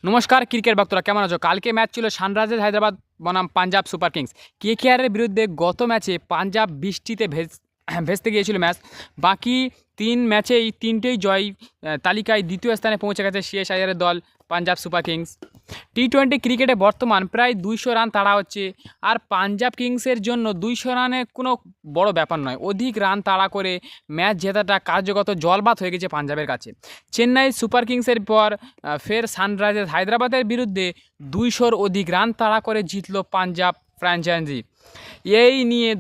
নমস্কার ক্রিকেট ভক্তরা, কেমন আছো? কালকে ম্যাচ ছিল সানরাইজার্স হায়দ্রাবাদ বনাম পাঞ্জাব সুপার কিংস। কেকেআরের বিরুদ্ধে গত ম্যাচে পাঞ্জাব বৃষ্টিতে ভেস্তে গিয়েছিল ম্যাচ। বাকি 3 ম্যাচেই 3টেই জয়, তালিকায় দ্বিতীয় স্থানে পৌঁছে গেছে সিএসআইআরের দল পাঞ্জাব সুপার কিংস। টি-20 ক্রিকেটে বর্তমান প্রায় 200 রান তাড়া হচ্ছে, আর পাঞ্জাব কিংসের জন্য 200 রানে কোনো বড় ব্যাপার নয়। অধিক রান তাড়া করে ম্যাচ জেতাটা কার্যগত জলবাত হয়ে গেছে পাঞ্জাবের কাছে। চেন্নাই সুপার কিংসের পর ফের সানরাইজার্স হায়দ্রাবাদের বিরুদ্ধে 200-র অধিক রান তাড়া করে জিতল পাঞ্জাব ফ্র্যাঞ্চাইজি। এই নিয়ে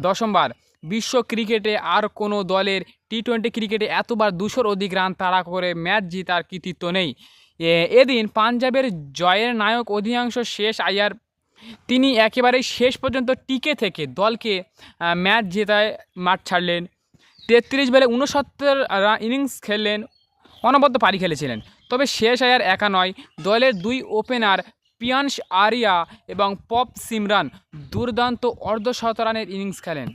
দশমবার। বিশ্ব ক্রিকেটে আর কোনো দলের টি-20 ক্রিকেটে এতবার 200-র অধিক রান তাড়া করে ম্যাচ জেতার কৃতিত্ব নেই। এদিন পাঞ্জাবের জয়ের নায়ক অধিনাংশ শেষ আইয়ার। তিনি একেবারেই শেষ পর্যন্ত টিকে থেকে দলকে ম্যাচ জেতায় মাঠ ছাড়লেন। 33 বলে 69 ইনিংস খেললেন, অনবদ্য পারি খেলেছিলেন। তবে শেষ আইয়ার একা নয়, দলের 2 ওপেনার পিয়ান্স আরিয়া এবং পপ সিমরান দুর্দান্ত অর্ধশতরানের ইনিংস খেলেন।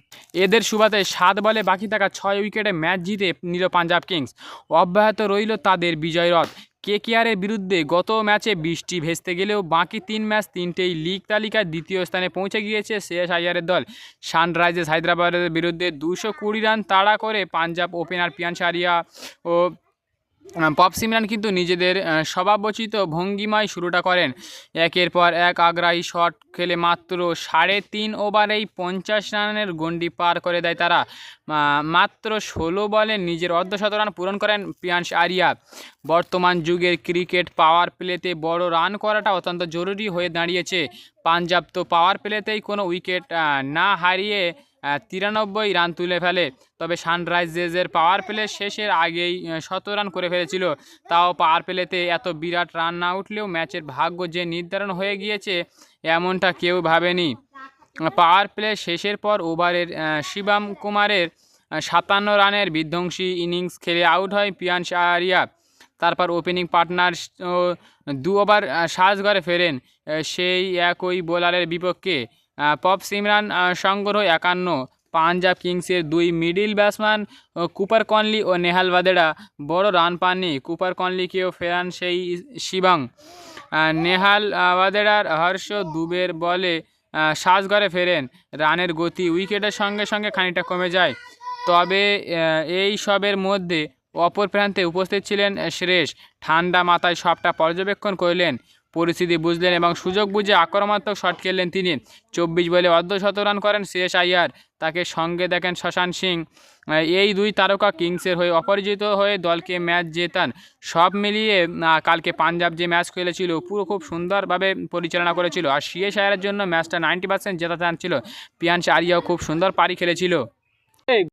এদের সুবাদে 7 বলে বাকি থাকা 6 উইকেটে ম্যাচ জিতে নিল পাঞ্জাব কিংস। অব্যাহত রইল তাদের বিজয় রথ। কেকেআরের বিরুদ্ধে গত ম্যাচে বৃষ্টি ভেস্তে গেলেও বাকি 3 ম্যাচ 3টেই লিগ তালিকায় দ্বিতীয় স্থানে পৌঁছে গিয়েছে সিএসআইআরের দল। সানরাইজার্স হায়দ্রাবাদের বিরুদ্ধে 220 রান তাড়া করে পাঞ্জাব ওপেনার পিয়ান্স আরিয়া ও পপ সিমরান কিন্তু নিজেদের স্বভাবোচিত ভঙ্গিমায় শুরুটা করেন। একের পর এক আগ্রাহী শট খেলে মাত্র 3.5 ওভারেই 50 রানের গণ্ডি পার করে দেয় তারা। মাত্র 16 বলে নিজের অর্ধশতরান পূরণ করেন পিয়ান্স আরিয়া। বর্তমান যুগের ক্রিকেট পাওয়ার প্লেতে বড় রান করাটা অত্যন্ত জরুরি হয়ে দাঁড়িয়েছে। পাঞ্জাব তো পাওয়ার প্লেতেই কোনো উইকেট না হারিয়ে 93 রান তুলে ফেলে। তবে সানরাইজার্সের পাওয়ার প্লে শেষের আগেই 100 রান করে ফেলেছিল। তাও পাওয়ার প্লেতে এত বিরাট রান না উঠলেও ম্যাচের ভাগ্য যে নির্ধারণ হয়ে গিয়েছে এমনটা কেউ ভাবেনি। পাওয়ার প্লে শেষের পর ওভারের শিবম কুমারের 57 রানের বিধ্বংসী ইনিংস খেলে আউট হয় পিয়ান্স আরিয়া। তারপর ওপেনিং পার্টনার 2 ওভার সাজঘরে ফেরেন সেই একই বোলারের বিপক্ষে। পপ সিমরান সংগ্রহ 51। পাঞ্জাব কিংসের 2 মিডল ব্যাটসম্যান কুপার কনলি ও নেহাল ওয়াদেরা বড় রান পাননি। কুপার কনলিকেও ফেরান সেই শিবং। নেহাল ওয়াদেরার হর্ষ দুবের বলে সাজঘরে ফেরেন। রানের গতি উইকেটের সঙ্গে সঙ্গে খানিকটা কমে যায়। তবে এই সবের মধ্যে অপর প্রান্তে উপস্থিত ছিলেন শ্রেয়স। ঠান্ডা মাথায় সবটা পর্যবেক্ষণ করলেন, পরিস্থিতি বুঝলেন এবং সুযোগ বুঝে আক্রমণাত্মক শট খেললেন তিনি। 24 বলে অর্ধশতরান করেন শেষ আইয়ার। তাকে সঙ্গে দেখেন শশাঙ্ক সিং। এই 2 তারকা কিংসের হয়ে অপরাজিত হয়ে দলকে ম্যাচ জেতান। সব মিলিয়ে কালকে পাঞ্জাব যে ম্যাচ খেলেছিল পুরো খুব সুন্দরভাবে পরিচালনা করেছিল, আর সিএসআইআরের জন্য ম্যাচটা 90% জেতা চান ছিল। পিয়ান্স আরিয়াও খুব সুন্দর পারি খেলেছিল।